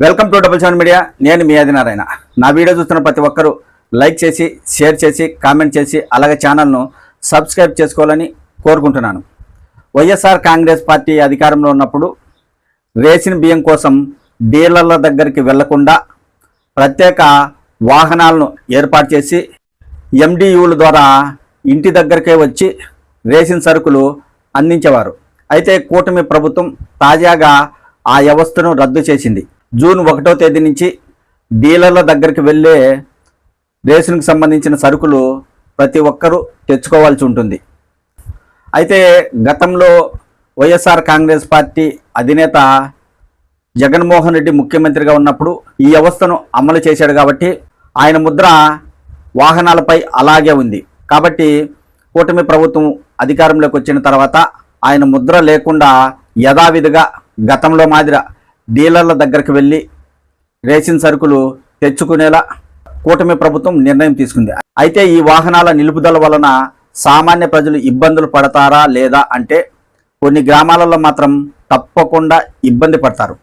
Welcome to double seven media. నేను మీ ఆదినారాయణ. నా video చూస్తున్న ప్రతి ఒక్కరూ లైక్ చేసి, షేర్ చేసి, కామెంట్ చేసి, అలాగే ఛానల్ను సబ్స్క్రైబ్ చేసుకోవాలని కోరుకుంటున్నాను. వైఎస్ఆర్ కాంగ్రెస్ పార్టీ అధికారంలో ఉన్నప్పుడు రేషన్ బియ్యం కోసం డీలర్ల దగ్గరికి వెళ్లకుండా ప్రత్యేక వాహనాలను ఏర్పాటు చేసి ఎండియూల ద్వారా ఇంటి దగ్గరికే వచ్చి రేషన్ సరుకులు అందించేవారు. అయితే కూటమి ప్రభుత్వం తాజాగా ఆ వ్యవస్థను రద్దు చేసింది. జూన్ 1వ తేదీ నుంచి డీలర్ల దగ్గరికి వెళ్ళే రేషన్కి సంబంధించిన సరుకులు ప్రతి ఒక్కరూ తెచ్చుకోవాల్సి ఉంటుంది. అయితే గతంలో వైఎస్ఆర్ కాంగ్రెస్ పార్టీ అధినేత జగన్మోహన్ రెడ్డి ముఖ్యమంత్రిగా ఉన్నప్పుడు ఈ వ్యవస్థను అమలు చేశాడు కాబట్టి ఆయన ముద్ర వాహనాలపై అలాగే ఉంది. కాబట్టి కూటమి ప్రభుత్వం అధికారంలోకి వచ్చిన తర్వాత ఆయన ముద్ర లేకుండా యథావిధిగా గతంలో మాదిరి డీలర్ల దగ్గరికి వెళ్ళి రేషన్ సరుకులు తెచ్చుకునేలా కూటమి ప్రభుత్వం నిర్ణయం తీసుకుంది. అయితే ఈ వాహనాల నిలుపుదల వలన సామాన్య ప్రజలు ఇబ్బందులు పడతారా లేదా అంటే కొన్ని గ్రామాలలో మాత్రం తప్పకుండా ఇబ్బంది పడతారు.